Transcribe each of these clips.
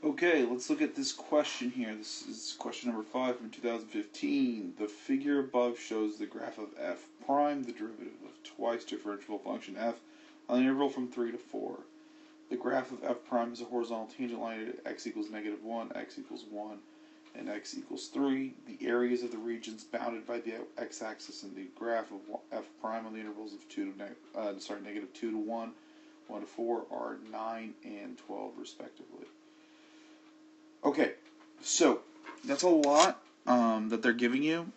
Okay, let's look at this question here. This is question number 5 from 2015. The figure above shows the graph of f prime, the derivative of twice differentiable function f, on the interval from 3 to 4. The graph of f prime is a horizontal tangent line at x equals -1, x equals 1, and x equals 3. The areas of the regions bounded by the x-axis in the graph of f prime on the intervals of -2 to 1, 1 to 4 are 9 and 12 respectively. Okay, so that's a lot that they're giving you.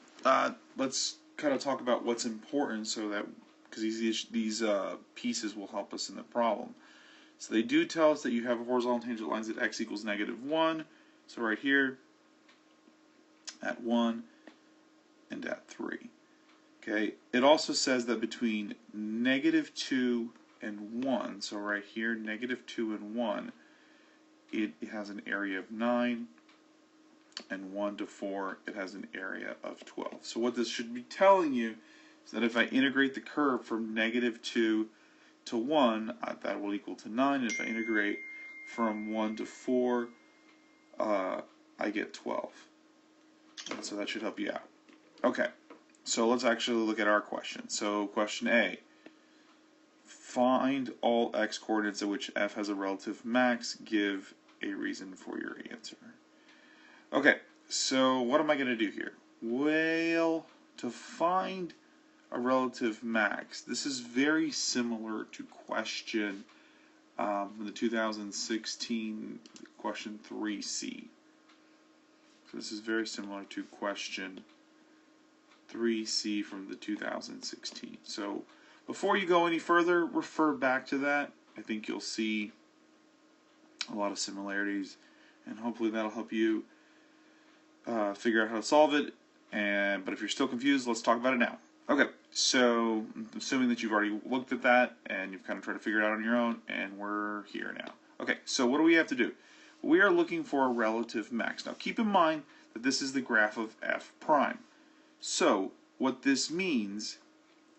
Let's kind of talk about what's important, so that because these pieces will help us in the problem. So they do tell us that you have horizontal tangent lines at x equals -1. So right here, at 1 and at 3. Okay. It also says that between -2 and 1. So right here, -2 and 1. It has an area of 9, and 1 to 4, it has an area of 12. So what this should be telling you is that if I integrate the curve from -2 to 1, that will equal to 9, and if I integrate from 1 to 4, I get 12. And so that should help you out. Okay, so let's actually look at our question. So question A. Find all x coordinates at which f has a relative max. Give a reason for your answer. Okay, so what am I going to do here? Well, to find a relative max, this is very similar to question from the 2016 question 3C. So this is very similar to question 3C from the 2016. So before you go any further, refer back to that. I think you'll see a lot of similarities, and hopefully that'll help you figure out how to solve it. But if you're still confused, let's talk about it now. Okay, so assuming that you've already looked at that and you've kind of tried to figure it out on your own, and we're here now. Okay, so what do we have to do? We are looking for a relative max. Now keep in mind that this is the graph of f prime. So what this means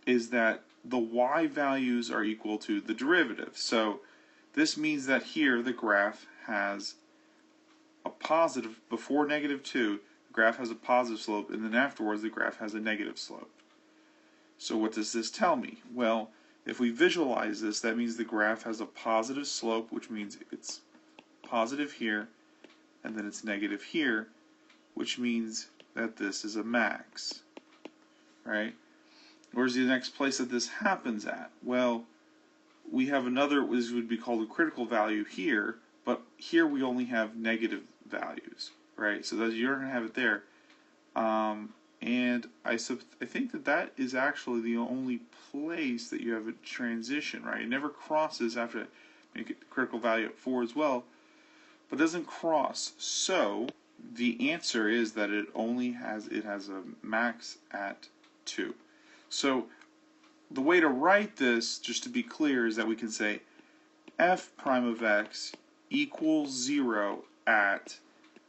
is that the y values are equal to the derivative. So this means that here the graph has a positive, before -2, the graph has a positive slope, and then afterwards the graph has a negative slope. So what does this tell me? Well, if we visualize this, that means the graph has a positive slope, which means it's positive here, and then it's negative here, which means that this is a max, right? Where's the next place that this happens at? Well, we have another, this would be called a critical value here, but here we only have negative values, right? So that you're going to have it there. And I think that is actually the only place that you have a transition, right? It never crosses after make it critical value at 4 as well, but doesn't cross. So the answer is that it has a max at 2. So the way to write this, just to be clear, is that we can say f prime of x equals 0 at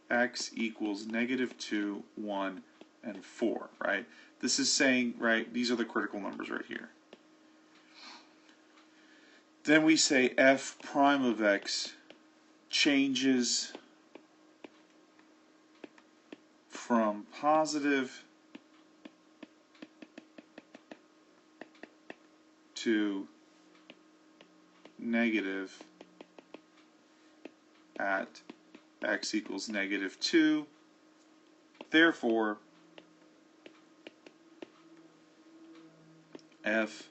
x equals -2, 1, and 4, right? This is saying, right, these are the critical numbers right here. Then we say f prime of x changes from positive to negative at x equals -2. Therefore, f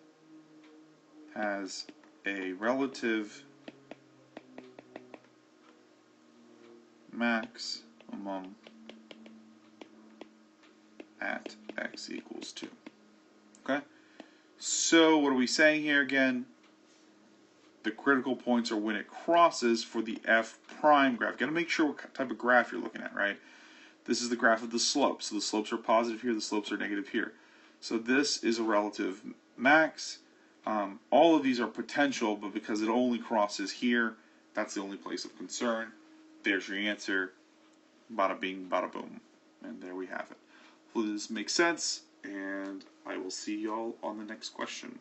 has a relative maximum at x equals 2. Okay? So what are we saying here again? The critical points are when it crosses for the f prime graph. You've got to make sure what type of graph you're looking at, right? This is the graph of the slopes. So the slopes are positive here, the slopes are negative here. So this is a relative max. All of these are potential, but because it only crosses here, that's the only place of concern. There's your answer. Bada bing, bada boom. And there we have it. Hopefully this makes sense, and I will see y'all on the next question.